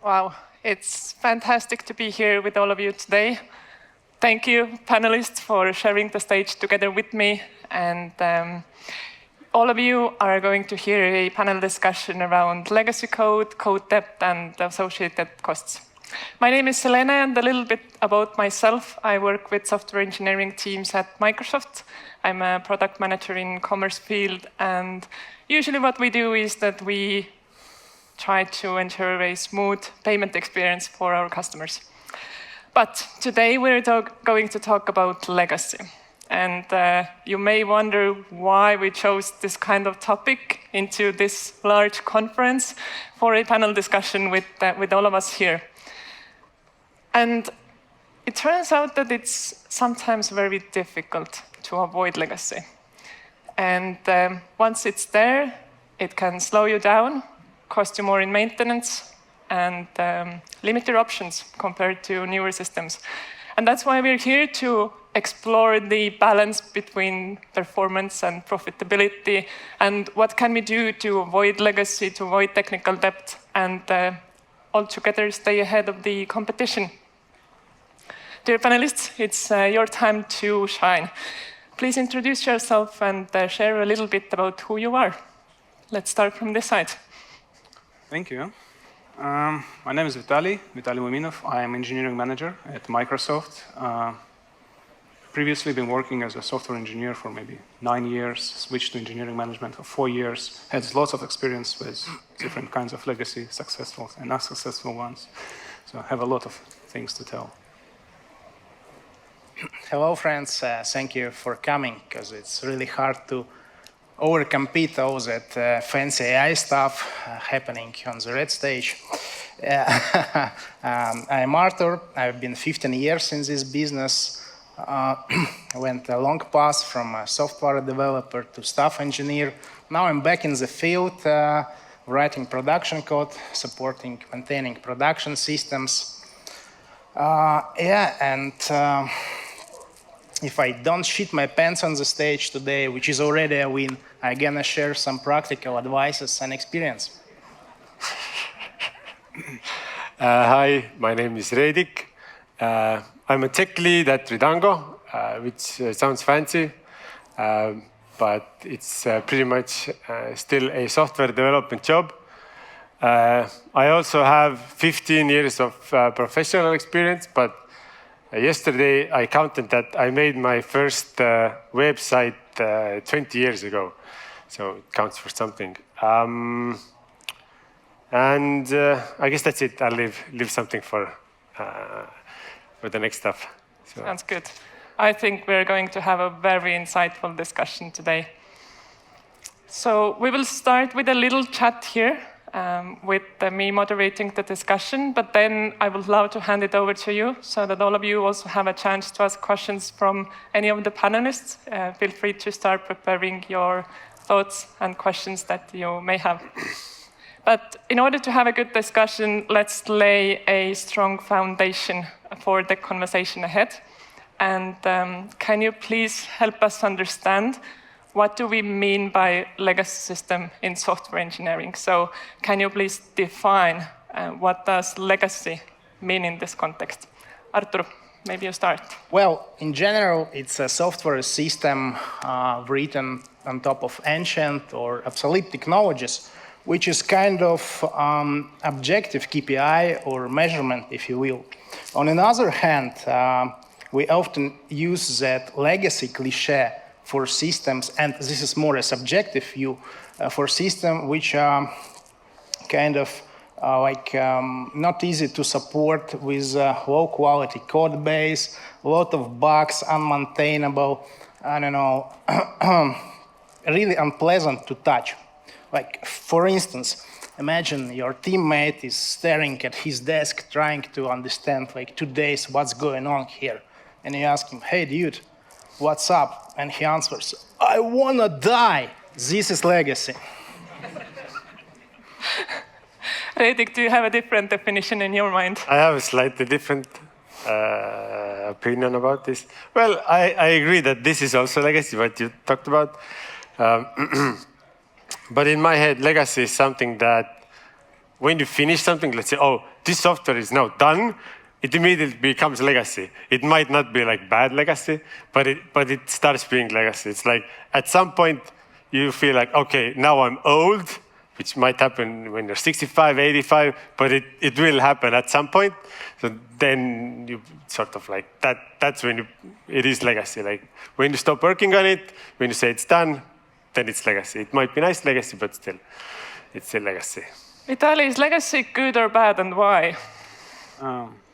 Wow, it's fantastic to be here with all of you today. Thank you, panelists, for sharing the stage together with me. And all of you are going to hear a panel discussion around legacy code, code debt, and associated costs. My name is Selene, and a little bit about myself. I work with software engineering teams at Microsoft. I'm a product manager in commerce field, and usually what we do is that we try to ensure a smooth payment experience for our customers. But today we're going to talk about legacy. And you may wonder why we chose this kind of topic into this large conference for a panel discussion with all of us here. And it turns out that it's sometimes very difficult to avoid legacy. And once it's there, it can slow you down, cost you more in maintenance, and limit your options compared to newer systems. And that's why we're here to explore the balance between performance and profitability, and what can we do to avoid legacy, to avoid technical debt, and altogether stay ahead of the competition. Dear panelists, it's your time to shine. Please introduce yourself and share a little bit about who you are. Let's start from this side. Thank you. My name is Vitaliy Muminov. I am engineering manager at Microsoft. Previously been working as a software engineer for maybe 9 years, switched to engineering management for 4 years, had lots of experience with different kinds of legacy, successful and unsuccessful ones. So I have a lot of things to tell. Hello, friends. Thank you for coming, because it's really hard to overcompete all that fancy AI stuff happening on the red stage. I'm Artur. I've been 15 years in this business. Went a long path from a software developer to staff engineer. Now I'm back in the field, writing production code, supporting, maintaining production systems. If I don't shit my pants on the stage today, which is already a win, I'm gonna share some practical advices and experience. Hi, my name is Reedik. I'm a tech lead at Ridango, which sounds fancy, but it's pretty much still a software development job. I also have 15 years of professional experience, but yesterday I counted that I made my first website 20 years ago, so it counts for something. I guess that's it. I'll leave something for the next stuff. So. Sounds good. I think we're going to have a very insightful discussion today. So we will start with a little chat here with me moderating the discussion, but then I would love to hand it over to you so that all of you also have a chance to ask questions from any of the panelists. Feel free to start preparing your thoughts and questions that you may have. But in order to have a good discussion, let's lay a strong foundation for the conversation ahead. And can you please help us understand what do we mean by legacy system in software engineering? So can you please define what does legacy mean in this context? Artur, maybe you start. Well, in general, it's a software system written on top of ancient or obsolete technologies, which is kind of objective KPI or measurement, if you will. On the other hand, we often use that legacy cliche for systems, and this is more a subjective view, for systems which are kind of not easy to support with low quality code base, a lot of bugs, unmaintainable, I don't know, really unpleasant to touch. Like, for instance, imagine your teammate is staring at his desk trying to understand, like, 2 days what's going on here. And you ask him, hey, dude, what's up? And he answers, I wanna die. This is legacy. Reedik, do you have a different definition in your mind? I have a slightly different opinion about this. Well, I agree that this is also legacy, what you talked about. But in my head, legacy is something that when you finish something, let's say, oh, this software is now done, it immediately becomes legacy. It might not be like bad legacy, but it starts being legacy. It's like at some point you feel like, okay, now I'm old, which might happen when you're 65, 85, but it will happen at some point. So then you sort of like, that's when it is legacy. Like when you stop working on it, when you say it's done, then it's legacy. It might be nice legacy, but still, it's still legacy. Vitaliy, is legacy good or bad, and why?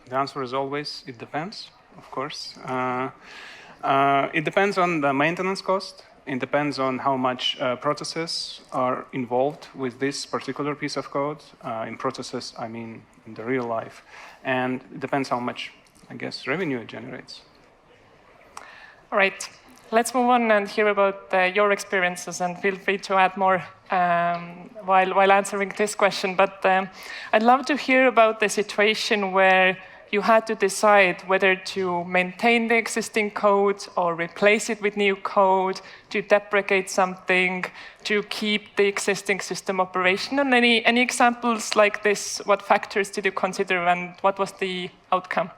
The answer is always, it depends, of course. It depends on the maintenance cost. It depends on how much processes are involved with this particular piece of code. In processes, I mean in the real life. And it depends how much, I guess, revenue it generates. All right, let's move on and hear about your experiences, and feel free to add more while answering this question. But I'd love to hear about the situation where you had to decide whether to maintain the existing code or replace it with new code, to deprecate something, to keep the existing system operational. Any examples like this? What factors did you consider, and what was the outcome?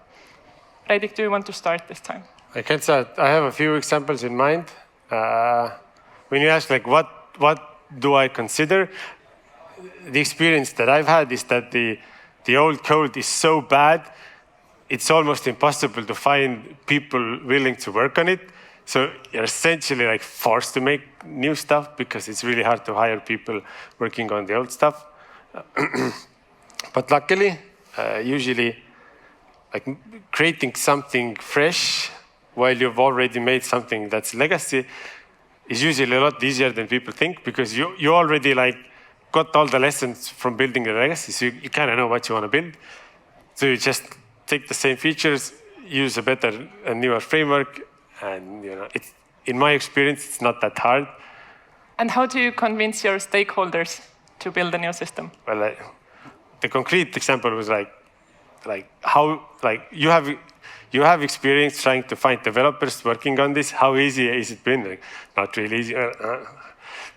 Reedik, do you want to start this time? I can start. I have a few examples in mind. When you ask like what do I consider, the experience that I've had is that the old code is so bad, it's almost impossible to find people willing to work on it. So you're essentially like forced to make new stuff because it's really hard to hire people working on the old stuff. But luckily, usually like creating something fresh while you've already made something that's legacy is usually a lot easier than people think, because you already like got all the lessons from building the legacy, so you kind of know what you want to build. So you just take the same features, use a better and newer framework, and in my experience, it's not that hard. And how do you convince your stakeholders to build a new system? Well, the concrete example was like how you have experience trying to find developers working on this. How easy has it been? Like, not really easy.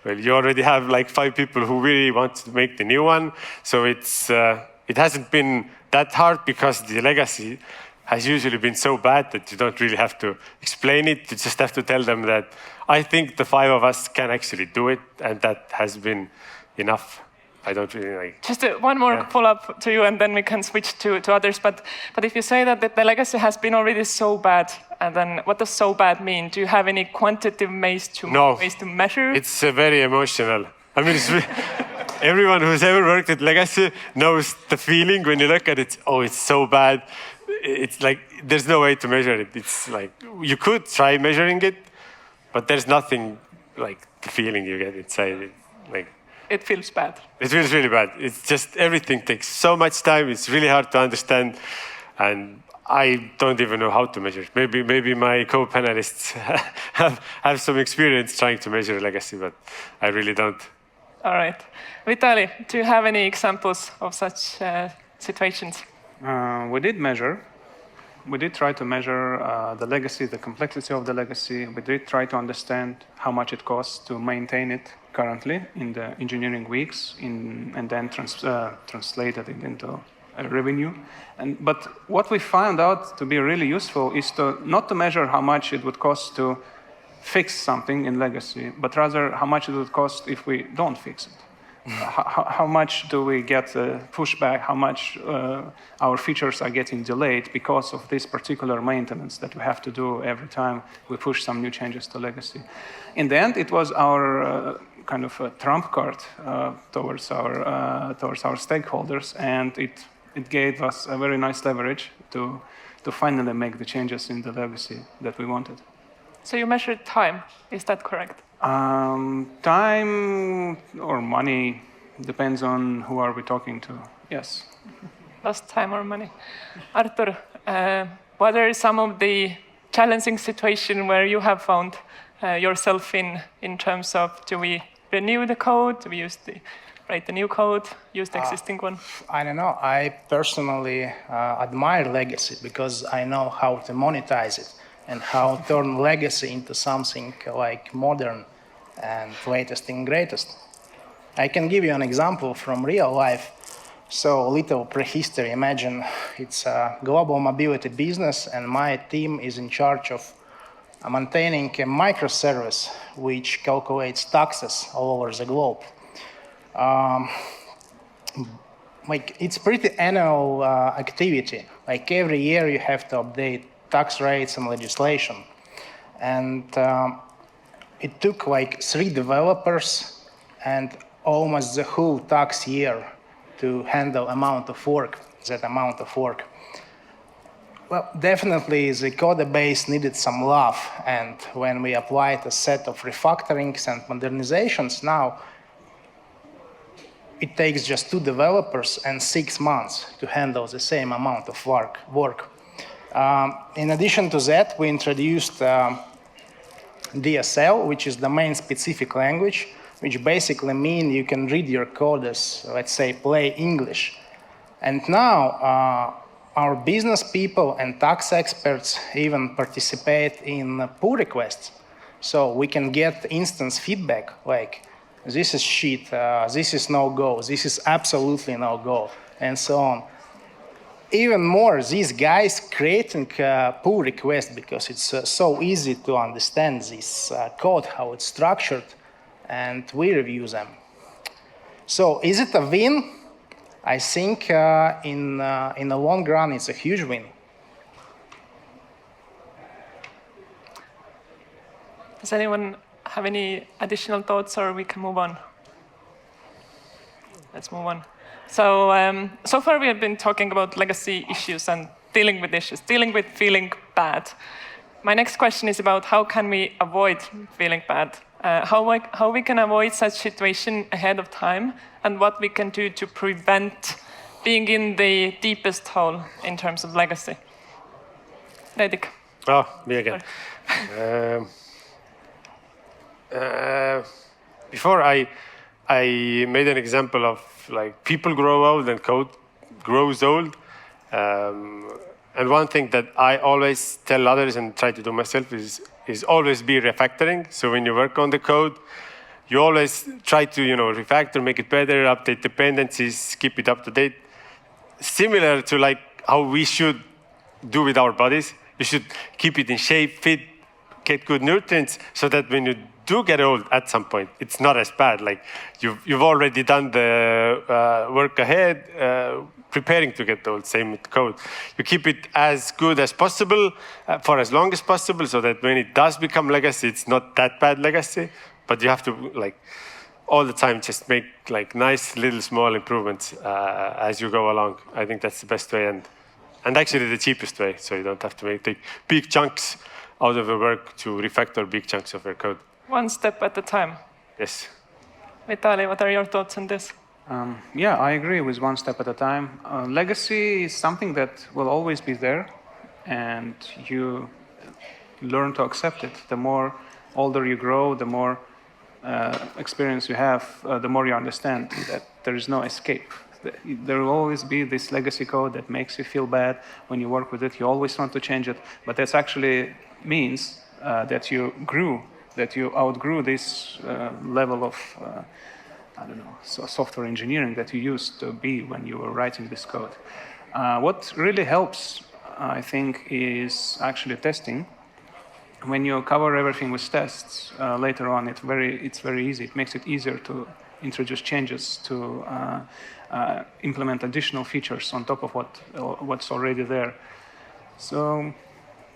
Well, you already have like 5 people who really want to make the new one, so it hasn't been that hard because the legacy has usually been so bad that you don't really have to explain it. You just have to tell them that I think the 5 of us can actually do it, and that has been enough. I don't really like. Just one more follow-up to you, and then we can switch to others. But if you say that the legacy has been already so bad, and then what does so bad mean? Do you have any quantitative ways to measure? It's very emotional. I mean, it's everyone who's ever worked at legacy knows the feeling when you look at it. Oh, it's so bad. It's like there's no way to measure it. It's like you could try measuring it, but there's nothing like the feeling you get inside it. Like it feels bad. It feels really bad. It's just everything takes so much time. It's really hard to understand, and I don't even know how to measure it. Maybe my co-panelists have some experience trying to measure legacy, but I really don't. All right. Vitaliy, do you have any examples of such situations? We did measure. We did try to measure the legacy, the complexity of the legacy. We did try to understand how much it costs to maintain it currently in the engineering weeks, and then translated it into revenue. But what we found out to be really useful is not to measure how much it would cost to fix something in legacy, but rather how much it would cost if we don't fix it. How much do we get pushback? How much our features are getting delayed because of this particular maintenance that we have to do every time we push some new changes to legacy? In the end, it was our kind of a trump card towards our stakeholders, and it gave us a very nice leverage to finally make the changes in the legacy that we wanted. So you measured time, is that correct? Time or money, depends on who are we talking to, yes. Lost time or money. Artur, what are some of the challenging situations where you have found yourself in terms of, do we renew the code, do we write the new code, use the existing one? I don't know. I personally admire legacy because I know how to monetize it and how to turn legacy into something like modern and latest and greatest. I can give you an example from real life. So a little prehistory. Imagine it's a global mobility business, and my team is in charge of maintaining a microservice which calculates taxes all over the globe. Like it's pretty annual activity. Like every year you have to update tax rates and legislation. And it took like 3 developers and almost the whole tax year to handle that amount of work. Well, definitely the code base needed some love, and when we applied a set of refactorings and modernizations, now it takes just 2 developers and 6 months to handle the same amount of work. In addition to that, we introduced DSL, which is domain-specific language, which basically means you can read your code as, let's say, plain English. And now, our business people and tax experts even participate in pull requests. So we can get instant feedback like, this is shit, this is no-go, this is absolutely no-go, and so on. Even more, these guys creating pull requests because it's so easy to understand this code, how it's structured, and we review them. So is it a win? I think in the long run, it's a huge win. Does anyone have any additional thoughts, or we can move on? Let's move on. So, so far we have been talking about legacy issues and dealing with issues, dealing with feeling bad. My next question is about how can we avoid feeling bad? How we can avoid such situation ahead of time, and what we can do to prevent being in the deepest hole in terms of legacy. Reedik. Oh, me again. Before I made an example of like people grow old and code grows old. And one thing that I always tell others and try to do myself is always be refactoring. So when you work on the code, you always try to refactor, make it better, update dependencies, keep it up to date. Similar to like how we should do with our bodies. You should keep it in shape, fit, get good nutrients, so that when you do get old at some point, it's not as bad. Like you've already done the work ahead, preparing to get old. Same with code. You keep it as good as possible for as long as possible, so that when it does become legacy, it's not that bad legacy. But you have to like all the time just make like nice little small improvements as you go along. I think that's the best way and actually the cheapest way. So you don't have to take big chunks out of your work to refactor big chunks of your code. One step at a time. Yes. Vitaliy, what are your thoughts on this? Yeah, I agree with one step at a time. Legacy is something that will always be there, and you learn to accept it. The more older you grow, the more experience you have, the more you understand that there is no escape. There will always be this legacy code that makes you feel bad when you work with it. You always want to change it, but that actually means that you grew, that you outgrew this level of, I don't know, software engineering that you used to be when you were writing this code. What really helps, I think, is actually testing. When you cover everything with tests, later on it's very easy. It makes it easier to introduce changes, to implement additional features on top of what's already there. So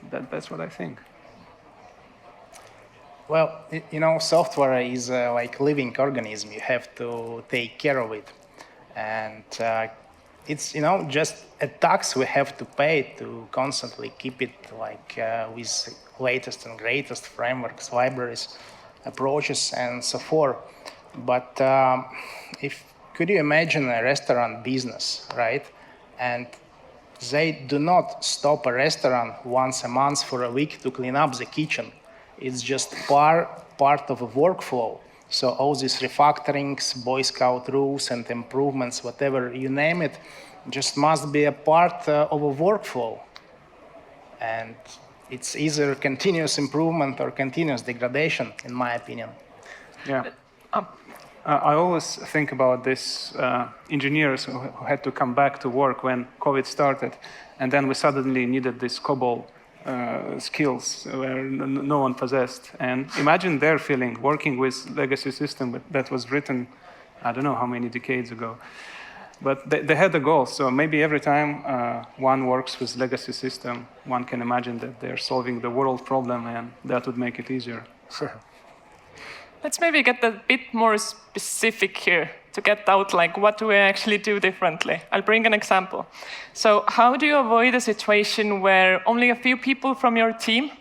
that's what I think. Well, software is like a living organism. You have to take care of it. And it's, just a tax we have to pay to constantly keep it like with latest and greatest frameworks, libraries, approaches, and so forth. But could you imagine a restaurant business, right? And they do not stop a restaurant once a month for a week to clean up the kitchen. It's just part of a workflow. So all these refactorings, Boy Scout rules and improvements, whatever you name it, just must be a part of a workflow. And it's either continuous improvement or continuous degradation, in my opinion. Yeah. I always think about this engineers who had to come back to work when COVID started, and then we suddenly needed this COBOL skills where no one possessed. And imagine their feeling working with legacy system that was written, I don't know how many decades ago. But they had a goal, so maybe every time one works with legacy system, one can imagine that they're solving the world problem, and that would make it easier. Let's maybe get a bit more specific here to get out, like, what do we actually do differently? I'll bring an example. So how do you avoid a situation where only a few people from your team,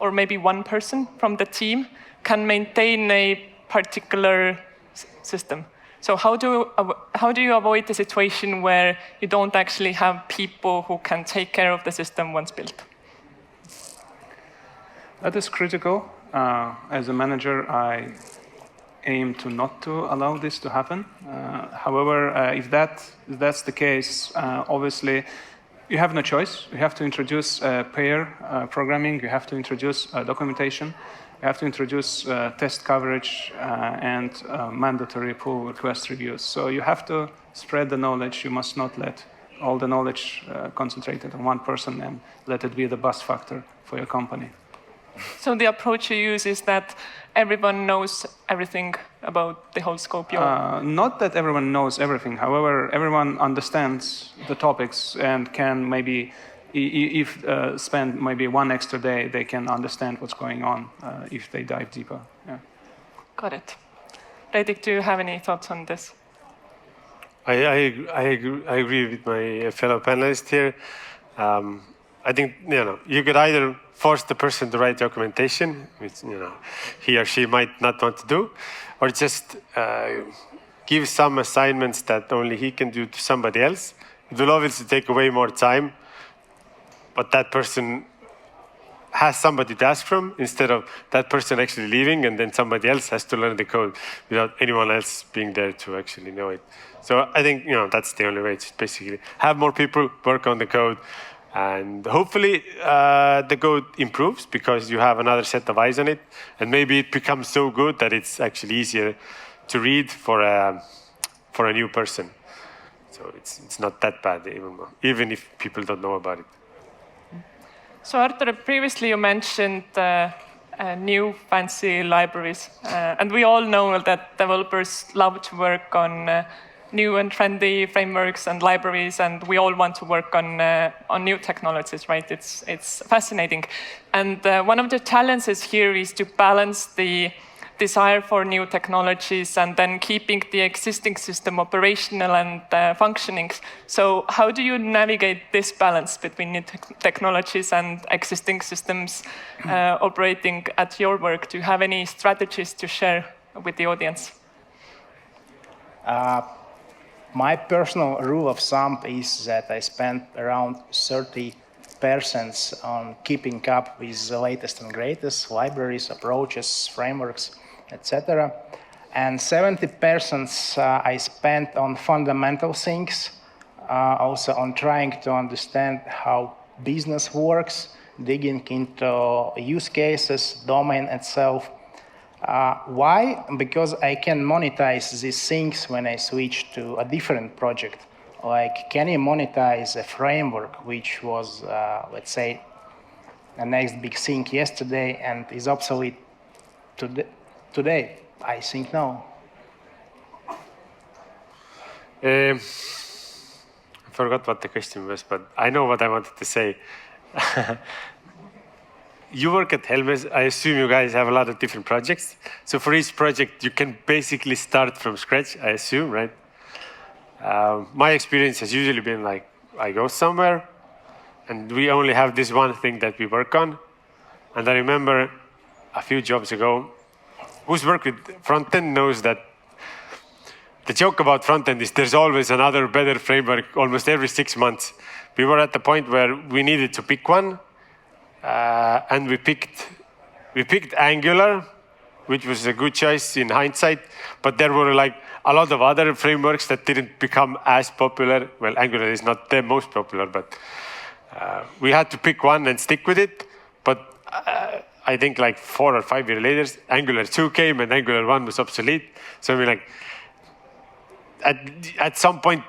or maybe one person from the team, can maintain a particular system? So how do you avoid the situation where you don't actually have people who can take care of the system once built? That is critical. As a manager, I aim to not to allow this to happen. However, if that's the case, obviously, you have no choice. You have to introduce pair programming. You have to introduce documentation. You have to introduce test coverage and mandatory pull request reviews. So you have to spread the knowledge. You must not let all the knowledge concentrated on one person and let it be the buzz factor for your company. So the approach you use is that everyone knows everything about the whole scope? Not that everyone knows everything. However, everyone understands the topics and can maybe, if spend maybe one extra day, they can understand what's going on if they dive deeper. Yeah. Got it. Reedik, do you have any thoughts on this? I agree with my fellow panelists here. I think you could either force the person to write documentation, which he or she might not want to do, or just give some assignments that only he can do to somebody else. It will obviously take away more time, but that person has somebody to ask from instead of that person actually leaving and then somebody else has to learn the code without anyone else being there to actually know it. So I think that's the only way. It's basically have more people work on the code. And hopefully the code improves because you have another set of eyes on it. And maybe it becomes so good that it's actually easier to read for a new person. So it's not that bad, even if people don't know about it. So Artur, previously you mentioned new fancy libraries. And we all know that developers love to work on new and trendy frameworks and libraries, and we all want to work on new technologies, right? It's fascinating. And one of the challenges here is to balance the desire for new technologies and then keeping the existing system operational and functioning. So how do you navigate this balance between new technologies and existing systems operating at your work? Do you have any strategies to share with the audience? My personal rule of thumb is that I spend around 30% on keeping up with the latest and greatest libraries, approaches, frameworks, etc. And 70% I spend on fundamental things, also on trying to understand how business works, digging into use cases, domain itself. Why? Because I can monetize these things when I switch to a different project. Like, can you monetize a framework which was, let's say, the next big thing yesterday and is obsolete today? I think no. I forgot what the question was, but I know what I wanted to say. You work at Helmes. I assume you guys have a lot of different projects. So for each project, you can basically start from scratch, I assume, right? My experience has usually been like, I go somewhere, and we only have this one thing that we work on. And I remember a few jobs ago, who's worked with frontend knows that the joke about frontend is there's always another better framework almost every 6 months. We were at the point where we needed to pick one. And we picked Angular, which was a good choice in hindsight, but there were like a lot of other frameworks that didn't become as popular. Well, Angular is not the most popular, but we had to pick one and stick with it. But I think like 4 or 5 years later, Angular 2 came and Angular 1 was obsolete. So I mean, like, at some point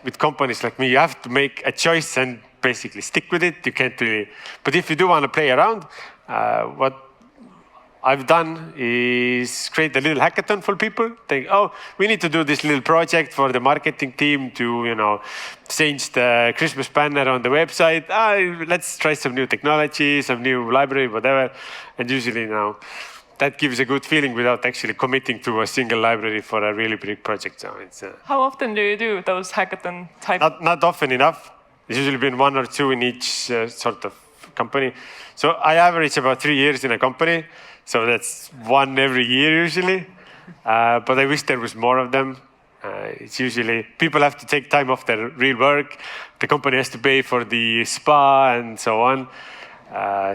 with companies like me, you have to make a choice and basically stick with it. You can't really, but if you do want to play around, what I've done is create a little hackathon for people. Think, oh, we need to do this little project for the marketing team to, you know, change the Christmas banner on the website. Let's try some new technology, some new library, whatever. And usually, you know, that gives a good feeling without actually committing to a single library for a really big project. So it's How often do you do those hackathon type? not often enough. It's usually been 1 or 2 in each sort of company. So I average about 3 years in a company. So that's 1 every year usually. But I wish there was more of them. It's usually people have to take time off their real work. The company has to pay for the spa and so on.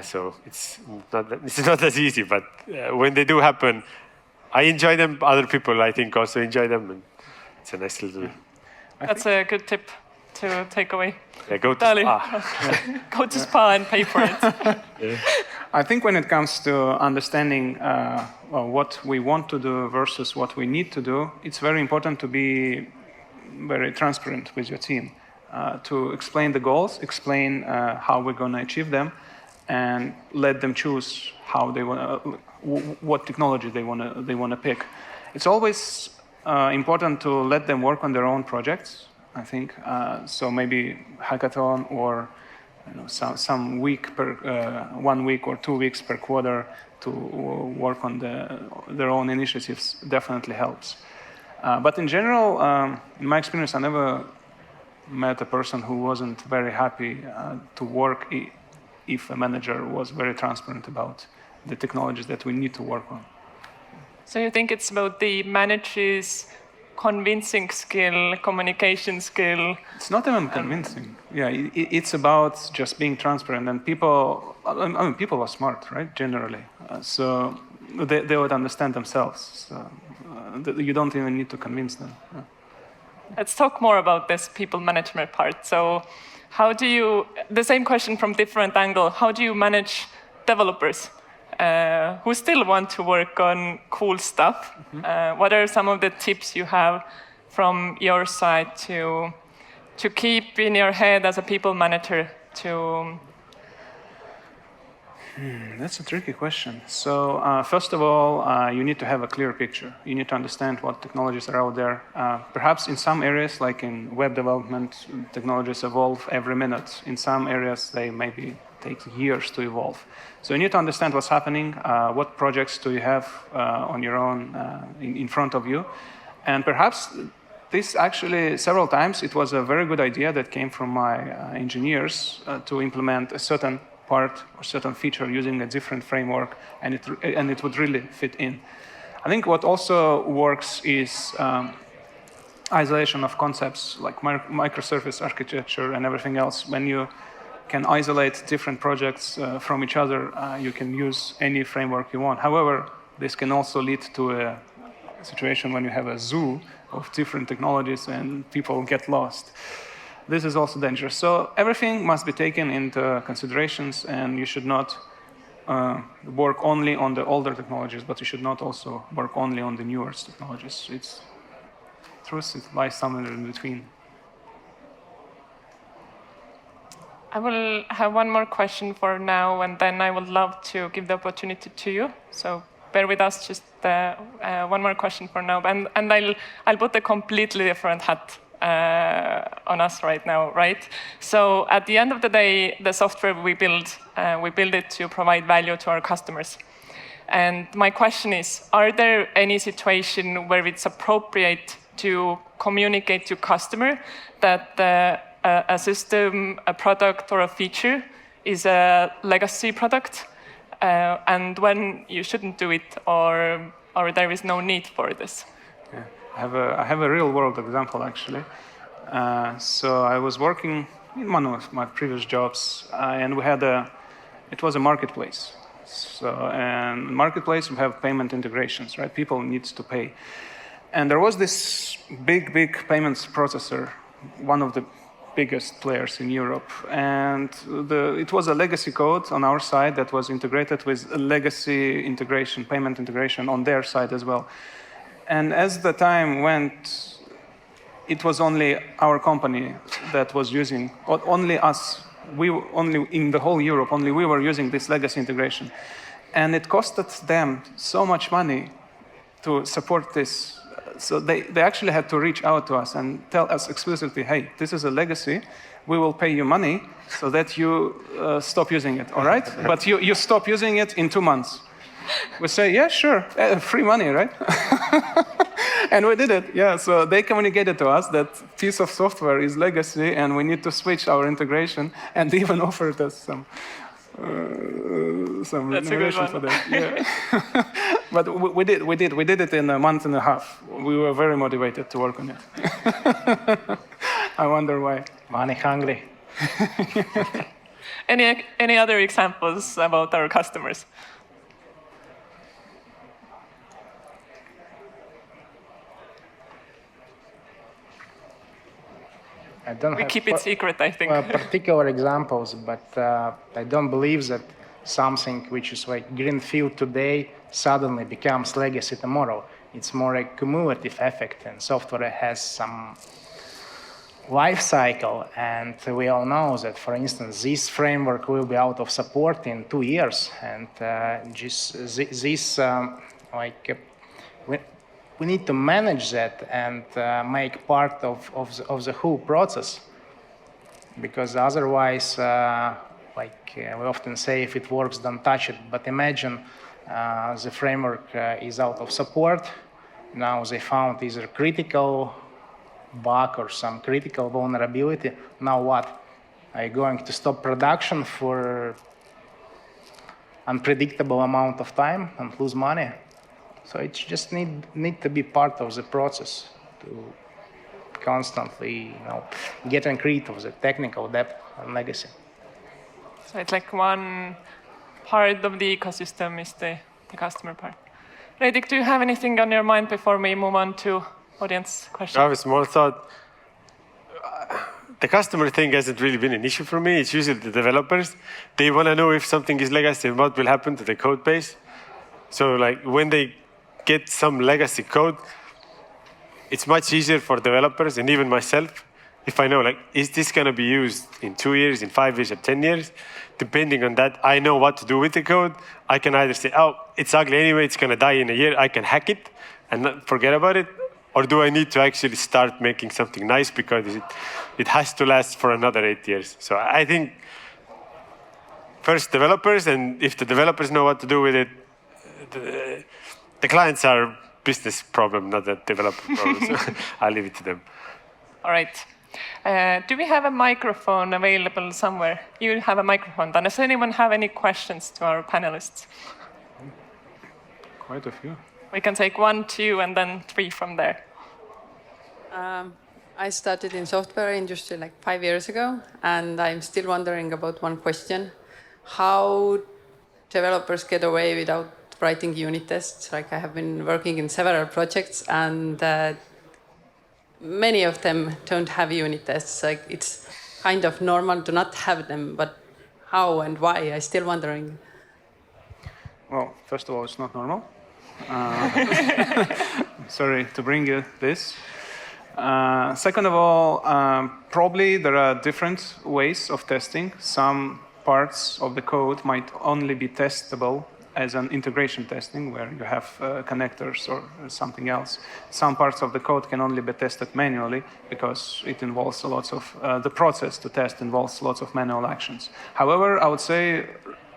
So it's not as easy. But when they do happen, I enjoy them. Other people, I think, also enjoy them. And it's a nice little. That's a good tip to take away. Yeah, go to Vitaliy, spa. go to spa and pay for it. Yeah. I think when it comes to understanding what we want to do versus what we need to do, it's very important to be very transparent with your team, to explain the goals, explain how we're going to achieve them, and let them choose how they want what technology they want to pick. It's always important to let them work on their own projects, I think. So maybe hackathon or some week per 1 week or 2 weeks per quarter to work on their own initiatives definitely helps. But in general, in my experience, I never met a person who wasn't very happy to work if a manager was very transparent about the technologies that we need to work on. So you think it's about the manager's convincing skill, communication skill? It's not even convincing. Yeah, it's about just being transparent. And people, I mean, people are smart, right? Generally, so they would understand themselves. So, you don't even need to convince them. Yeah. Let's talk more about this people management part. So, how do you? The same question from different angle. How do you manage developers who still want to work on cool stuff? Mm-hmm. What are some of the tips you have from your side to keep in your head as a people manager to? That's a tricky question. So first of all, you need to have a clear picture. You need to understand what technologies are out there. Perhaps in some areas, like in web development, technologies evolve every minute. In some areas, they maybe take years to evolve. So you need to understand what's happening, what projects do you have on your own in front of you. And perhaps this actually, several times, it was a very good idea that came from my engineers to implement a certain part or certain feature using a different framework, and it would really fit in. I think what also works is isolation of concepts like microservice architecture and everything else. When you can isolate different projects from each other, you can use any framework you want. However, this can also lead to a situation when you have a zoo of different technologies and people get lost. This is also dangerous. So everything must be taken into considerations, and you should not work only on the older technologies, but you should not also work only on the newer technologies. It's truth, it lies somewhere in between. I will have one more question for now, and then I would love to give the opportunity to you. So bear with us, just one more question for now, and I'll put a completely different hat on us right now, right? So at the end of the day, the software we build it to provide value to our customers. And my question is, are there any situation where it's appropriate to communicate to customer that a system, a product, or a feature is a legacy product, and when you shouldn't do it, or there is no need for this? Yeah. I have a real-world example, actually. So I was working in one of my previous jobs, and it was a marketplace. So in marketplace, we have payment integrations, right? People need to pay. And there was this big payments processor, one of the biggest players in Europe. And it was a legacy code on our side that was integrated with a legacy integration, payment integration on their side as well. And as the time went, it was only our company that was using, only us, only in the whole Europe, only we were using this legacy integration. And it costed them so much money to support this. So they actually had to reach out to us and tell us explicitly, hey, this is a legacy, we will pay you money so that you stop using it, all right? But you stop using it in 2 months. We say, yeah, sure, free money, right? And we did it, yeah. So they communicated to us that piece of software is legacy and we need to switch our integration, and they even offered us some remuneration for that. Yeah. But we did it in a month and a half. We were very motivated to work on it. I wonder why. Money hungry. Any other examples about our customers? I don't We have keep it secret, I think. particular examples, but I don't believe that something which is like greenfield today suddenly becomes legacy tomorrow. It's more a cumulative effect, and software has some life cycle. And we all know that, for instance, this framework will be out of support in 2 years, and we need to manage that and make part of the whole process, because otherwise, we often say, if it works, don't touch it. But imagine the framework is out of support. Now they found either critical bug or some critical vulnerability. Now what? Are you going to stop production for unpredictable amount of time and lose money? So it just need to be part of the process to constantly, getting rid of the technical debt and legacy. So it's like one part of the ecosystem is the customer part. Reedik, do you have anything on your mind before we move on to audience questions? I have a small thought. The customer thing hasn't really been an issue for me. It's usually the developers. They want to know if something is legacy, what will happen to the code base. So like when they get some legacy code, it's much easier for developers and even myself if I know, like, is this going to be used in 2 years, in 5 years, or 10 years? Depending on that, I know what to do with the code. I can either say, oh, it's ugly anyway, it's going to die in a year. I can hack it and not forget about it. Or do I need to actually start making something nice because it has to last for another 8 years? So I think first developers, and if the developers know what to do with it, the clients are business problem, not a developer problem. So I'll leave it to them. All right. Do we have a microphone available somewhere? You have a microphone. Does anyone have any questions to our panelists? Quite a few. We can take 1, 2, and then 3 from there. I started in software industry like 5 years ago, and I'm still wondering about one question. How developers get away without writing unit tests? Like, I have been working in several projects, and many of them don't have unit tests. Like, it's kind of normal to not have them, but how and why? I'm still wondering. Well, first of all, it's not normal. Sorry to bring you this. Second of all, probably there are different ways of testing. Some parts of the code might only be testable as an integration testing, where you have connectors or something else. Some parts of the code can only be tested manually because it involves lots of, the process to test involves lots of manual actions. However, I would say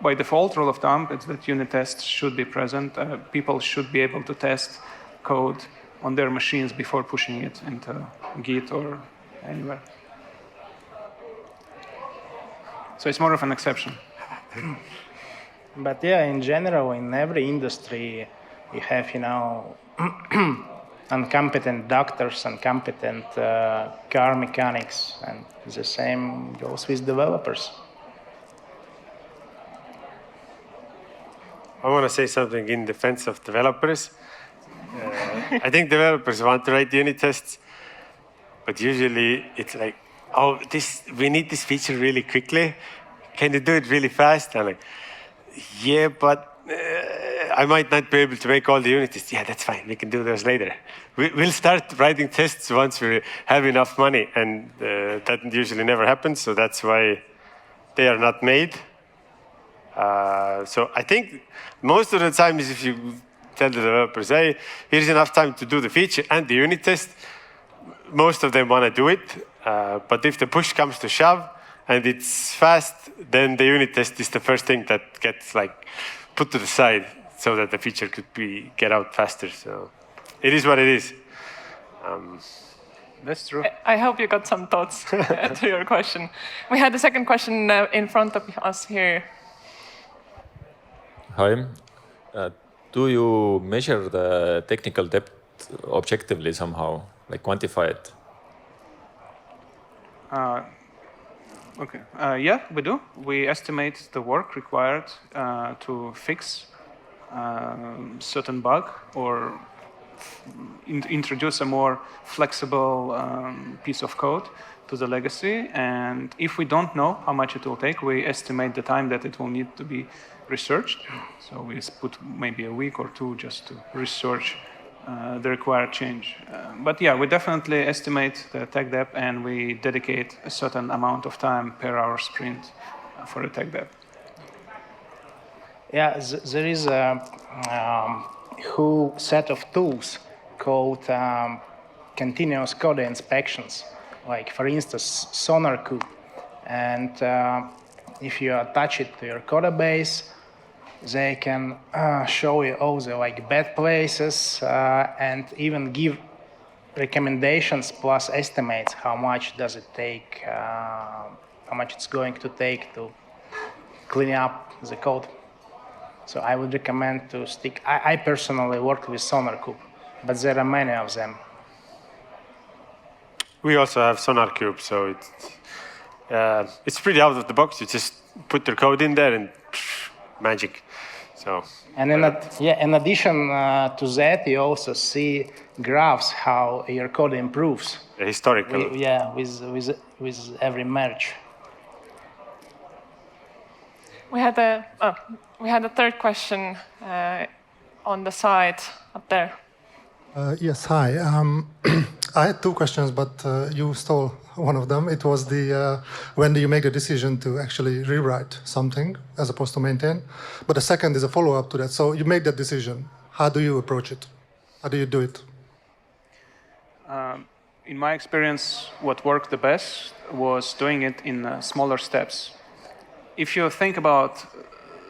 by default rule of thumb, it's that unit tests should be present. People should be able to test code on their machines before pushing it into Git or anywhere. So it's more of an exception. But yeah, in general, in every industry, you have, incompetent doctors, incompetent car mechanics, and the same goes with developers. I want to say something in defense of developers. I think developers want to write unit tests, but usually it's like oh, we need this feature really quickly. Can you do it really fast? I'm like, yeah, but I might not be able to make all the unit tests. Yeah, that's fine. We can do those later. We'll start writing tests once we have enough money, and that usually never happens. So that's why they are not made. So I think most of the time is if you tell the developers, hey, here's enough time to do the feature and the unit test, most of them want to do it. But if the push comes to shove and it's fast, then the unit test is the first thing that gets like put to the side so that the feature could get out faster. So it is what it is. That's true. I hope you got some thoughts to your question. We had a second question in front of us here. Hi. Do you measure the technical depth objectively somehow, like quantify it? Okay. Yeah, we do. We estimate the work required to fix certain bug or introduce a more flexible piece of code to the legacy. And if we don't know how much it will take, we estimate the time that it will need to be researched. So we put maybe a week or two just to research the required change. But yeah, we definitely estimate the tech debt, and we dedicate a certain amount of time per hour sprint for the tech debt. Yeah, there is a whole set of tools called continuous code inspections, like for instance SonarCube. And if you attach it to your code base, they can show you all the like bad places and even give recommendations plus estimates how much does it take, how much it's going to take to clean up the code. So I would recommend to stick. I personally work with SonarCube, but there are many of them. We also have SonarCube, so it's pretty out of the box. You just put your code in there and magic. So. And in addition to that, you also see graphs how your code improves. Historical. With every merge. We had a third question on the side up there. Yes, hi. I had two questions, but you stole one of them. It was when do you make the decision to actually rewrite something as opposed to maintain? But the second is a follow-up to that. So you make that decision. How do you approach it? How do you do it? In my experience, what worked the best was doing it in smaller steps. If you think about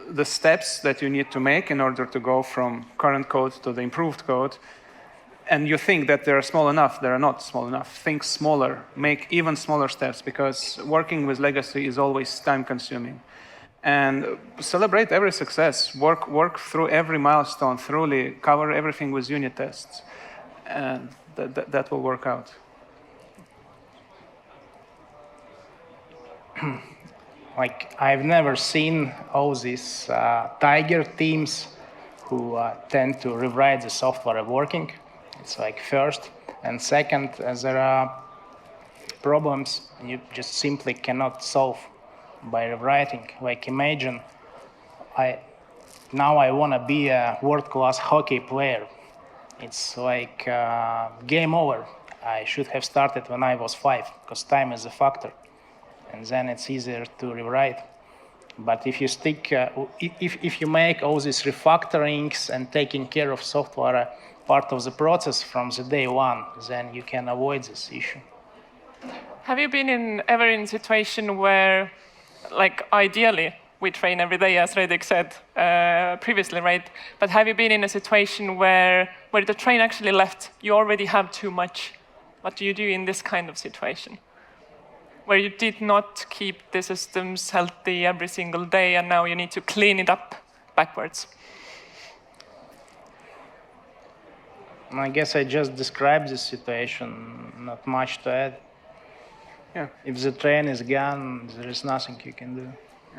the steps that you need to make in order to go from current code to the improved code, and you think that they're small enough, they're not small enough. Think smaller, make even smaller steps, because working with legacy is always time-consuming. And celebrate every success, work through every milestone, thoroughly cover everything with unit tests, and that will work out. Like, I've never seen all these tiger teams who tend to rewrite the software working. It's like first. And second, there are problems you just simply cannot solve by rewriting. Like, imagine now I want to be a world-class hockey player. It's like game over. I should have started when I was 5, because time is a factor. And then it's easier to rewrite. But if you stick, if you make all these refactorings and taking care of software part of the process from the day one, then you can avoid this issue. Have you been ever in a situation where, like, ideally, we train every day, as Reedik said previously, right? But have you been in a situation where the train actually left, you already have too much? What do you do in this kind of situation? Where you did not keep the systems healthy every single day, and now you need to clean it up backwards? I guess I just described this situation, not much to add. Yeah. If the train is gone, there is nothing you can do.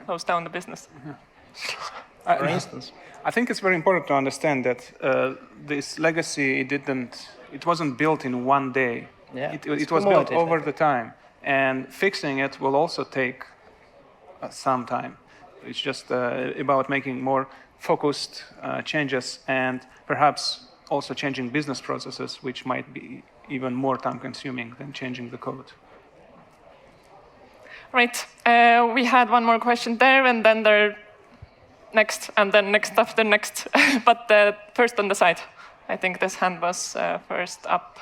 Close down the business. For instance. I think it's very important to understand that this legacy, it wasn't built in one day. Yeah, It was built over the time. and fixing it will also take some time. It's just about making more focused changes and perhaps also changing business processes, which might be even more time-consuming than changing the code. Right. We had one more question there, and then there next, and then next after next. But first on the side. I think this hand was first up.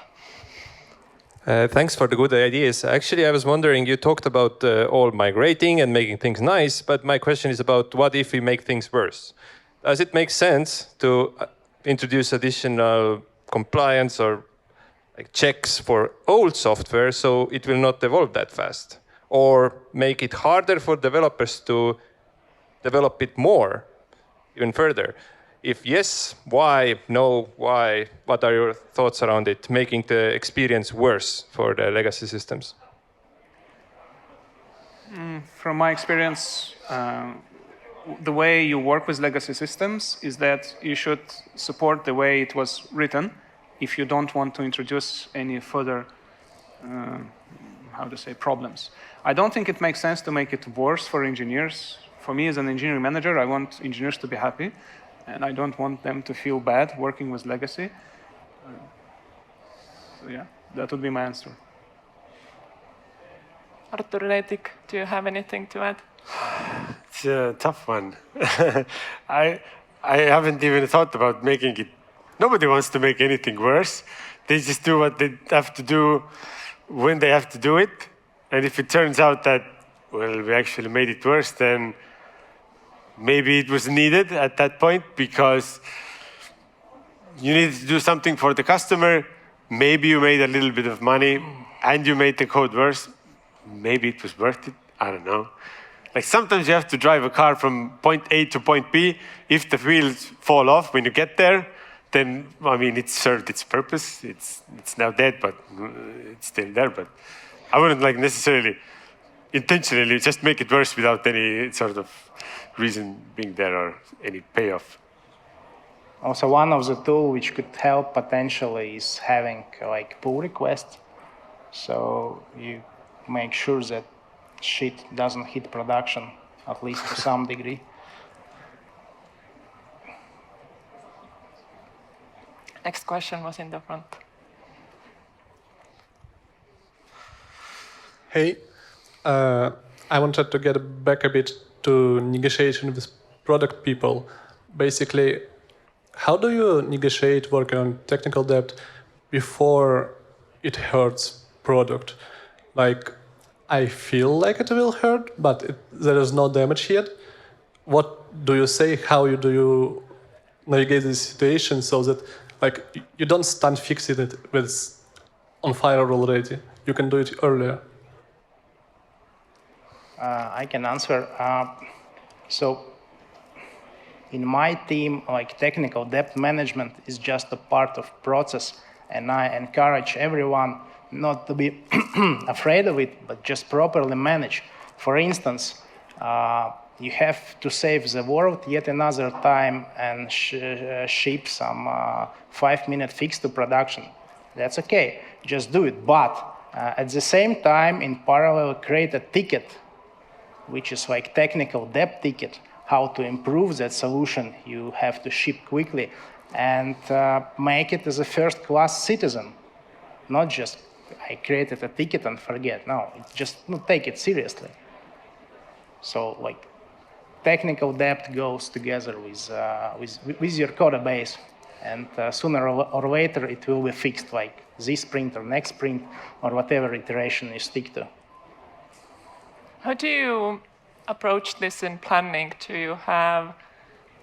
Thanks for the good ideas. Actually, I was wondering, you talked about all migrating and making things nice, but my question is about what if we make things worse? Does it make sense to introduce additional compliance or like checks for old software so it will not evolve that fast? Or make it harder for developers to develop it more, even further? If yes, why? No, why? What are your thoughts around it, making the experience worse for the legacy systems? From my experience, the way you work with legacy systems is that you should support the way it was written if you don't want to introduce any further, problems. I don't think it makes sense to make it worse for engineers. For me as an engineering manager, I want engineers to be happy. And I don't want them to feel bad working with legacy. So yeah, that would be my answer. Artur, Reedik, do you have anything to add? It's a tough one. I haven't even thought about making it. Nobody wants to make anything worse. They just do what they have to do when they have to do it. And if it turns out that, well, we actually made it worse, then maybe it was needed at that point because you needed to do something for the customer. Maybe you made a little bit of money and you made the code worse. Maybe it was worth it. I don't know. Like sometimes you have to drive a car from point A to point B. If the wheels fall off when you get there, then, I mean, it served its purpose. It's now dead, but it's still there. But I wouldn't like necessarily intentionally just make it worse without any sort of reason being there or any payoff. Also, one of the tools which could help potentially is having like pull requests. So you make sure that shit doesn't hit production, at least to some degree. Next question was in the front. Hey, I wanted to get back a bit to negotiation with product people. Basically, how do you negotiate working on technical debt before it hurts product? Like, I feel like it will hurt, but there is no damage yet. What do you say? How do you navigate this situation so that, like, you don't stand fixed it when it's on fire already? You can do it earlier. I can answer. So in my team, like technical debt management is just a part of process, and I encourage everyone not to be afraid of it, but just properly manage. For instance, you have to save the world yet another time and ship some 5-minute fix to production. That's okay, just do it. But at the same time, in parallel, create a ticket, which is like technical debt ticket, how to improve that solution you have to ship quickly, and make it as a first-class citizen. Not just, I created a ticket and forget. No, just take it seriously. So like technical debt goes together with your code base, and sooner or later it will be fixed, like this sprint or next sprint or whatever iteration you stick to. How do you approach this in planning? Do you have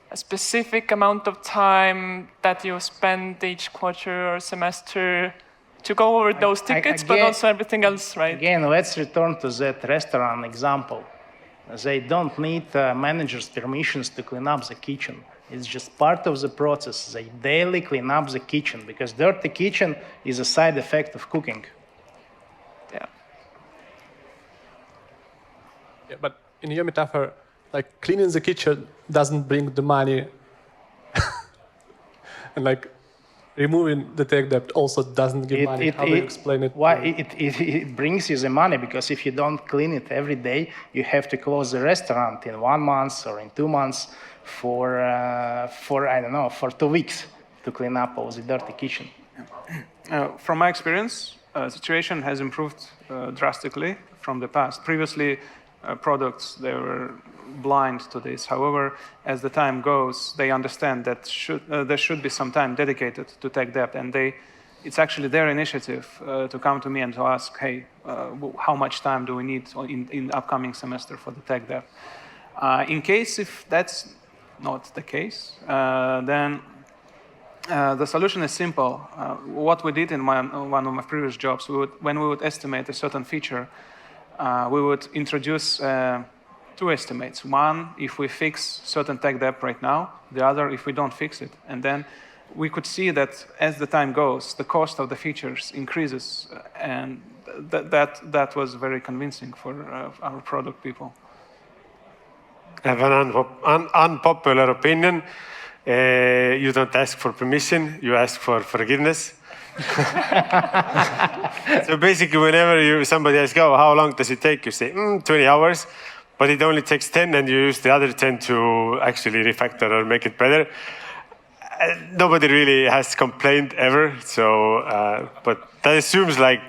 a specific amount of time that you spend each quarter or semester to go over those tickets, but also everything else, right? Again, let's return to that restaurant example. They don't need managers' permissions to clean up the kitchen. It's just part of the process. They daily clean up the kitchen because dirty kitchen is a side effect of cooking. Yeah. Yeah, but in your metaphor, like cleaning the kitchen doesn't bring the money. And like removing the tech debt also doesn't give money. How do you explain it? Why it brings you the money, because if you don't clean it every day, you have to close the restaurant in 1 month or in 2 months for I don't know, for 2 weeks to clean up all the dirty kitchen. From my experience, the situation has improved drastically from the past. Previously, products, they were blind to this. However, as the time goes, they understand that there should be some time dedicated to tech debt, and it's actually their initiative to come to me and to ask, hey, how much time do we need in the upcoming semester for the tech debt? In case if that's not the case, then the solution is simple. What we did in one of my previous jobs, when we would estimate a certain feature, we would introduce 2 estimates. One, if we fix certain tech debt right now, the other, if we don't fix it. And then we could see that as the time goes, the cost of the features increases, and that was very convincing for our product people. I have an unpopular opinion. You don't ask for permission, you ask for forgiveness. So basically, whenever somebody asks, oh, how long does it take? You say, 20 hours, but it only takes 10, and you use the other 10 to actually refactor or make it better. Nobody really has complained ever. So, but that assumes like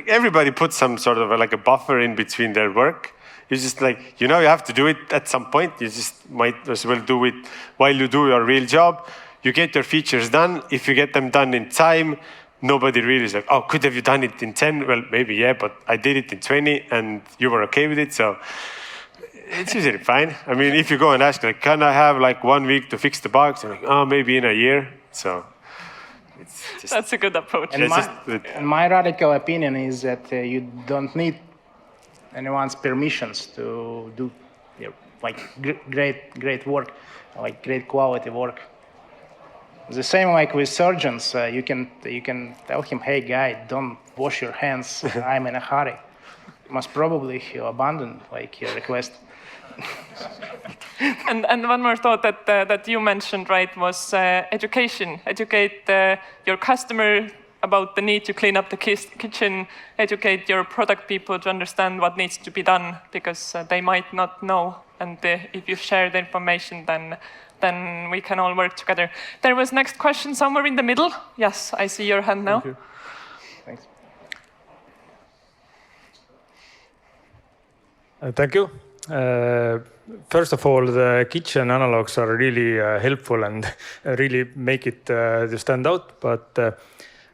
everybody puts some sort of like a buffer in between their work. You just you have to do it at some point. You just might as well do it while you do your real job. You get your features done. If you get them done in time, nobody really is like, oh, could have you done it in 10? Well, maybe, yeah, but I did it in 20 and you were okay with it. So it's usually fine. I mean, if you go and ask, can I have 1 week to fix the bugs? You're like, oh, maybe in a year. So it's just, that's a good approach. And my radical opinion is that you don't need anyone's permissions to do great work, great quality work. The same like with surgeons, you can tell him, hey guy, don't wash your hands, I'm in a hurry. Most probably he'll abandon your request. And one more thought that you mentioned, right, was education. Educate your customer about the need to clean up the kitchen, educate your product people to understand what needs to be done, because they might not know. And if you share the information, then we can all work together. There was next question somewhere in the middle. Yes, I see your hand now. Thank you. Thanks. Thank you. First of all, the kitchen analogs are really helpful and really make it to stand out. But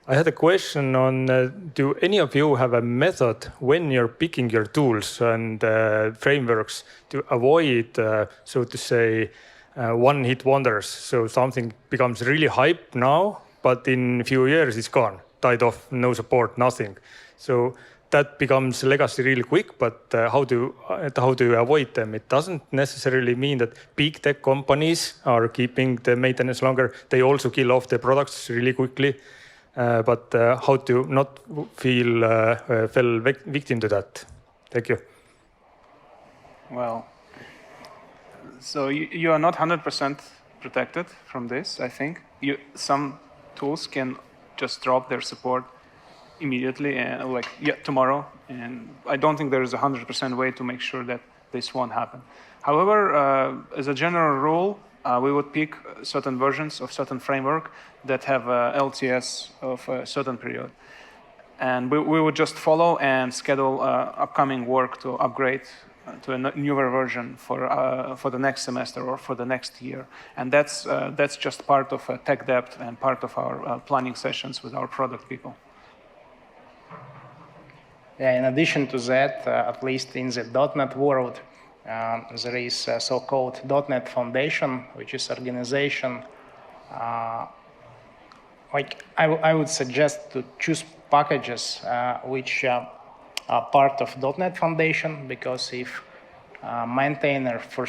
I had a question on, do any of you have a method when you're picking your tools and frameworks to avoid, so to say, one-hit wonders? So something becomes really hype now, but in a few years it's gone, died off, no support, nothing. So that becomes legacy really quick, but how do you avoid them? It doesn't necessarily mean that big tech companies are keeping the maintenance longer. They also kill off the products really quickly. But how to not fell victim to that? Thank you. Well, so you are not 100% protected from this, I think. Some tools can just drop their support immediately, tomorrow. And I don't think there is a 100% way to make sure that this won't happen. However, as a general rule, we would pick certain versions of certain framework that have LTS of a certain period. And we would just follow and schedule upcoming work to upgrade to a newer version for the next semester or for the next year. And that's just part of tech debt and part of our planning sessions with our product people. Yeah, in addition to that, at least in the .NET world, there is a so-called .NET Foundation, which is organization. I would suggest to choose packages which are part of .NET Foundation, because if maintainer for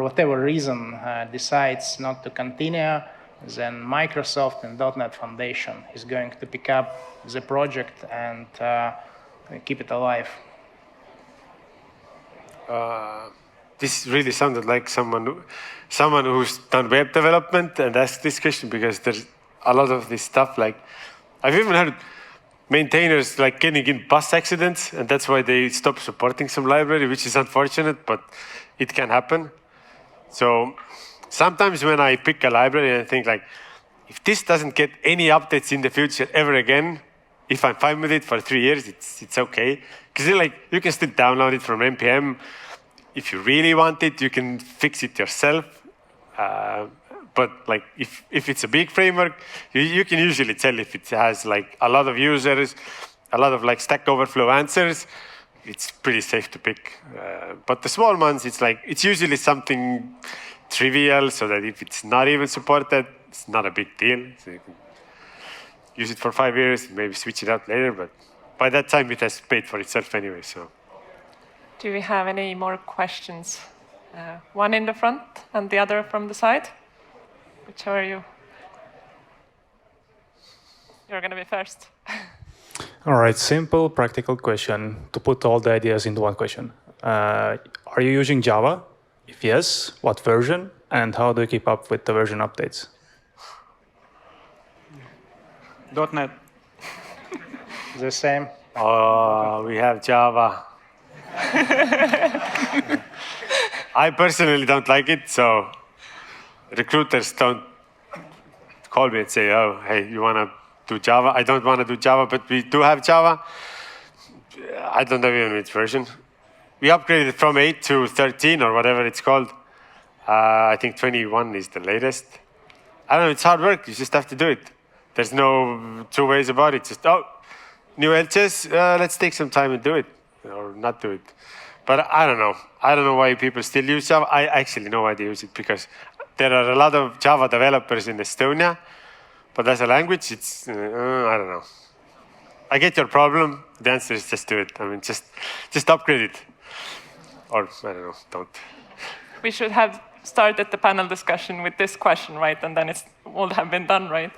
whatever reason decides not to continue, then Microsoft and .NET Foundation is going to pick up the project and keep it alive. This really sounded like someone who's done web development and asked this question, because a lot of this stuff. Like, I've even heard maintainers like getting in bus accidents, and that's why they stop supporting some library, which is unfortunate, but it can happen. So sometimes when I pick a library, I think like, if this doesn't get any updates in the future ever again, if I'm fine with it for 3 years, it's okay. Because like, you can still download it from NPM. If you really want it, you can fix it yourself. But like, if it's a big framework, you can usually tell if it has like a lot of users, a lot of like Stack Overflow answers. It's pretty safe to pick. But the small ones, it's usually something trivial, so that if it's not even supported, it's not a big deal. So you can use it for 5 years, maybe switch it out later, but by that time it has paid for itself anyway. So, do we have any more questions? One in the front and the other from the side. Which are you? You're going to be first. All right, simple, practical question to put all the ideas into one question. Are you using Java? If yes, what version? And how do you keep up with the version updates? .NET. The same. oh, we have Java. I personally don't like it, so recruiters don't call me and say, oh, hey, you want to do Java? I don't want to do Java, but we do have Java. I don't know even which version. We upgraded from 8 to 13 or whatever it's called. I think 21 is the latest. I don't know, it's hard work. You just have to do it. There's no two ways about it. Just, oh, new LTS, let's take some time and do it, or not do it. But I don't know. I don't know why people still use Java. I actually know why they use it, because there are a lot of Java developers in Estonia, but as a language, it's, I don't know. I get your problem. The answer is just do it. I mean, just upgrade it. Or, I don't know, don't. We should have started the panel discussion with this question, right? And then it would have been done, right?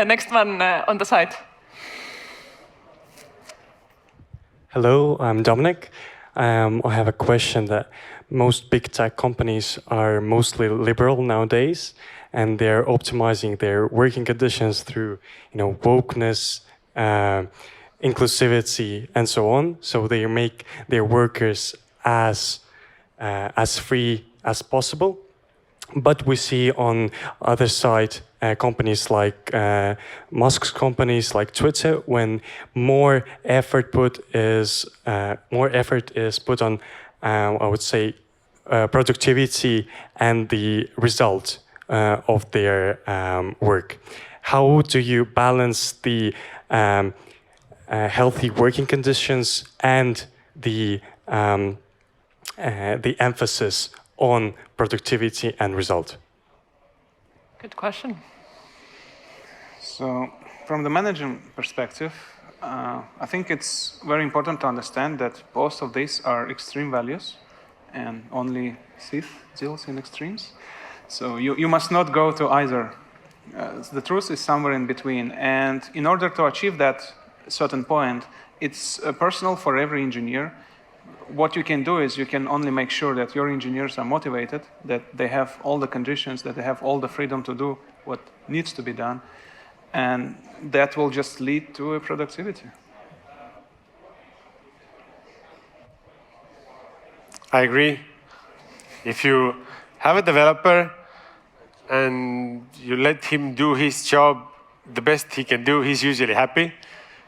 Next one on the side. Hello, I'm Dominic. I have a question that most big tech companies are mostly liberal nowadays, and they're optimizing their working conditions through, wokeness, inclusivity, and so on. So they make their workers as free as possible. But we see on other side companies like Musk's companies like Twitter, when more effort is put on, I would say, productivity and the result of their work. How do you balance the healthy working conditions and the emphasis on productivity and result? Good question. So, from the management perspective, I think it's very important to understand that both of these are extreme values, and only Sith deals in extremes. So you must not go to either. The truth is somewhere in between, and in order to achieve that certain point, it's personal for every engineer. What you can do is you can only make sure that your engineers are motivated, that they have all the conditions, that they have all the freedom to do what needs to be done, and that will just lead to a productivity. I agree. If you have a developer and you let him do his job the best he can do, he's usually happy.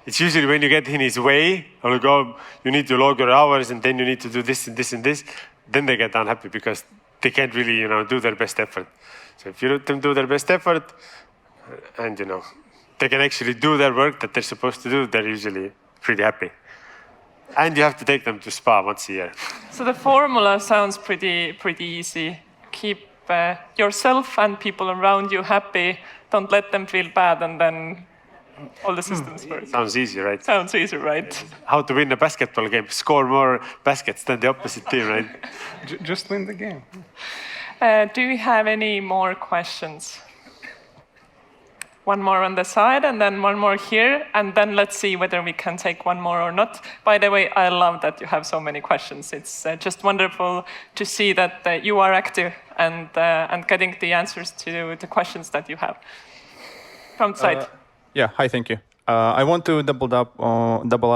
It's usually when you get in his way, or like, oh, you need to log your hours and then you need to do this and this and this, then they get unhappy because they can't really, do their best effort. So if you let them do their best effort and, they can actually do their work that they're supposed to do, they're usually pretty happy. And you have to take them to spa once a year. So the formula sounds pretty easy. Keep yourself and people around you happy. Don't let them feel bad, and then all the systems work. Sounds easy, right? Sounds easy, right? How to win a basketball game. Score more baskets than the opposite team, right? Just win the game. Do we have any more questions? One more on the side, and then one more here, and then let's see whether we can take one more or not. By the way, I love that you have so many questions. It's just wonderful to see that you are active and getting the answers to the questions that you have. from the side. Yeah, hi, thank you. I want to double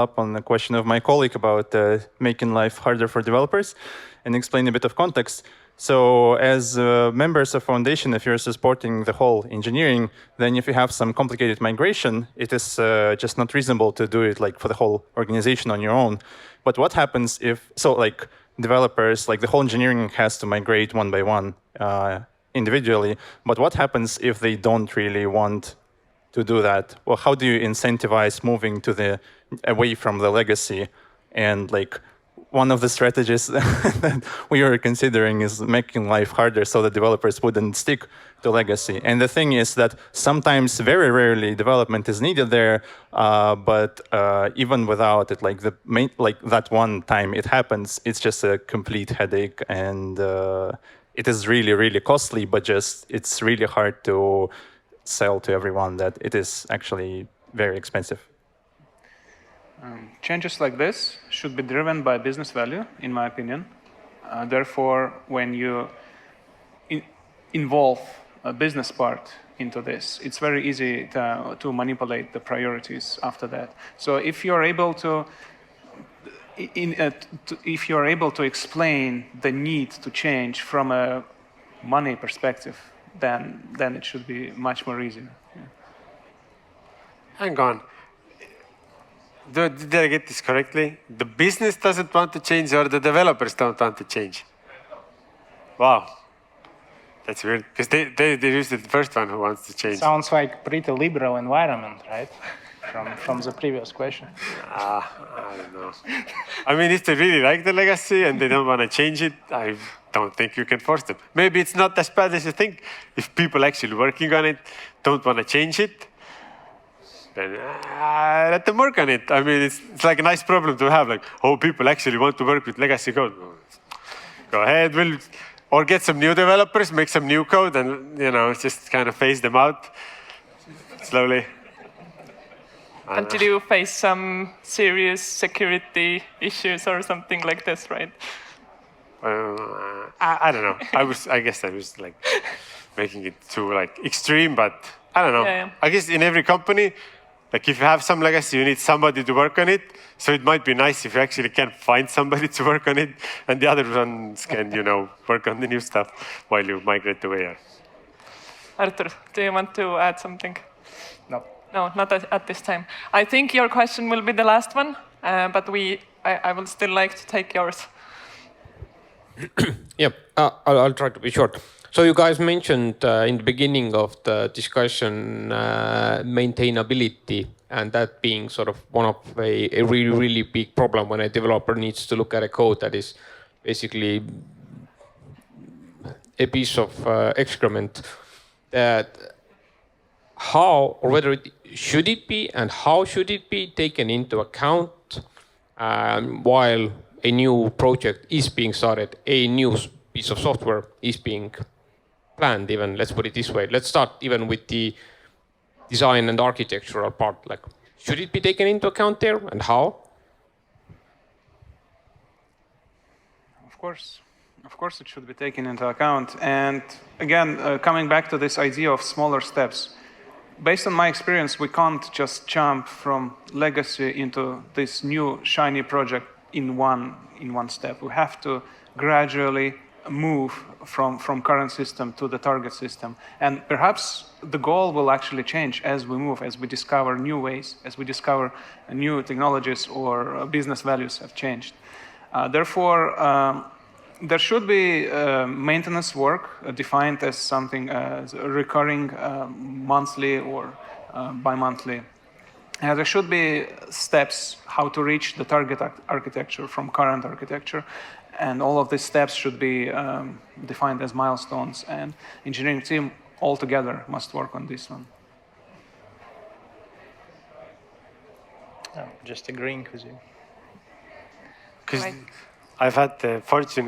up on the question of my colleague about making life harder for developers and explain a bit of context. So as members of Foundation, if you're supporting the whole engineering, then if you have some complicated migration, it is just not reasonable to do it like for the whole organization on your own. But what happens if, so like developers, like the whole engineering has to migrate one by one individually, but what happens if they don't really want to do that? Well, how do you incentivize moving to away from the legacy? And like one of the strategies that we are considering is making life harder so that developers wouldn't stick to legacy. And the thing is that sometimes, very rarely, development is needed there, but even without it, like that one time it happens, it's just a complete headache, and it is really, really costly, but just it's really hard to sell to everyone that it is actually very expensive. Changes like this should be driven by business value, in my opinion. Therefore, when you involve a business part into this, it's very easy to manipulate the priorities after that. So if you're able to, if you're able to explain the need to change from a money perspective, then it should be much more easier. Yeah. Hang on. Did I get this correctly? The business doesn't want to change, or the developers don't want to change? Wow. That's weird, because they usually the first one who wants to change. Sounds like pretty liberal environment, right? From the previous question. I don't know. I mean, if they really like the legacy and they don't want to change it, I don't think you can force them. Maybe it's not as bad as you think. If people actually working on it don't want to change it, then let them work on it. I mean, it's like a nice problem to have. Like, oh, people actually want to work with legacy code. Go ahead, or get some new developers, make some new code, and just kind of phase them out slowly. And did you face some serious security issues or something like this, right? I don't know. I guess I was like making it too like extreme, but I don't know. Yeah. I guess in every company, like if you have some legacy, you need somebody to work on it. So it might be nice if you actually can find somebody to work on it, and the other ones can, work on the new stuff while you migrate away. Artur, do you want to add something? No. No, not at this time. I think your question will be the last one, but I will still like to take yours. Yeah, I'll try to be short. So you guys mentioned in the beginning of the discussion maintainability, and that being sort of one of a really, really big problem when a developer needs to look at a code that is basically a piece of excrement. That how or whether should it be and how should it be taken into account while a new project is being started, a new piece of software is being planned even, let's put it this way. Let's start even with the design and architectural part. Like, should it be taken into account there and how? Of course it should be taken into account. And again, coming back to this idea of smaller steps, based on my experience, we can't just jump from legacy into this new shiny project in one step. We have to gradually move from current system to the target system. And perhaps the goal will actually change as we move, as we discover new ways, as we discover new technologies or business values have changed. Therefore, there should be maintenance work defined as something as recurring monthly or bi-monthly. There should be steps how to reach the target architecture from current architecture. And all of these steps should be defined as milestones. And engineering team altogether must work on this one. Just agreeing with you. Because I've had the fortune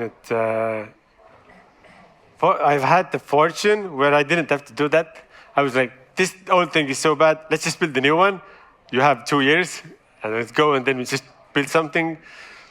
where I didn't have to do that. I was like, this old thing is so bad, let's just build the new one. You have 2 years, and let's go, and then we just build something.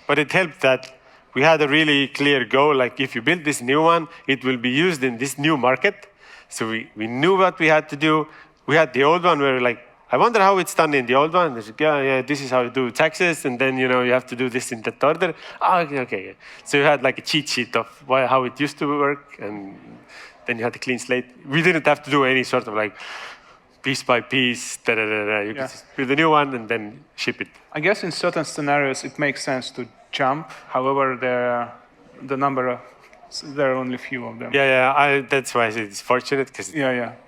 But it helped that we had a really clear goal, like if you build this new one, it will be used in this new market. So we knew what we had to do. we had the old one where like, I wonder how it's done in the old one. They said, yeah, this is how you do taxes, and then you have to do this in that order. Oh, okay. So you had like a cheat sheet of how it used to work, and then you had a clean slate. We didn't have to do any sort of like piece by piece. You could just do the new one and then ship it. I guess in certain scenarios it makes sense to jump. However, the number of there are only few of them. That's why I say it's fortunate because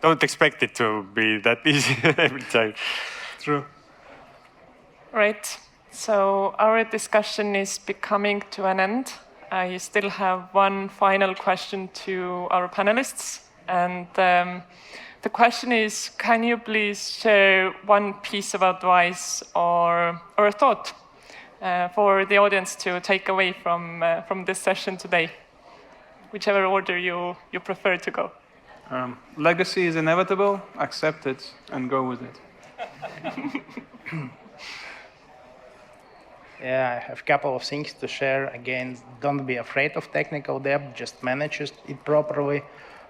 don't expect it to be that easy every time. True. Right. So our discussion is becoming to an end. I still have one final question to our panelists, and the question is: can you please share one piece of advice or a thought for the audience to take away from this session today? Whichever order you prefer to go. Legacy is inevitable. Accept it and go with it. Yeah, I have a couple of things to share. Again, don't be afraid of technical debt. Just manage it properly.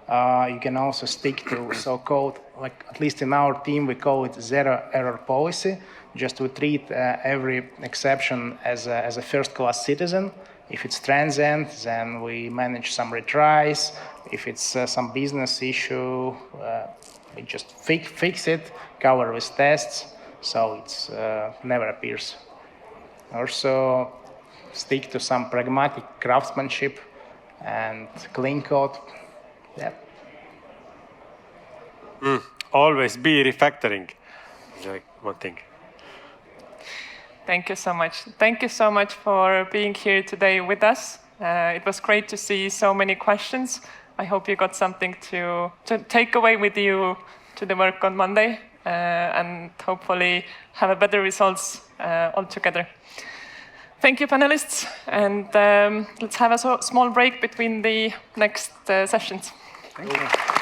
You can also stick to so-called, like at least in our team, we call it zero-error policy. Just we treat every exception as a first-class citizen. If it's transient, then we manage some retries. If it's some business issue, we just fix it, cover with tests, so it's never appears. Also, stick to some pragmatic craftsmanship and clean code. Yeah. Always be refactoring. It's like one thing. Thank you so much. Thank you so much for being here today with us. It was great to see so many questions. I hope you got something to take away with you to the work on Monday, and hopefully have a better results altogether. Thank you, panelists, and let's have a small break between the next sessions. Thank you.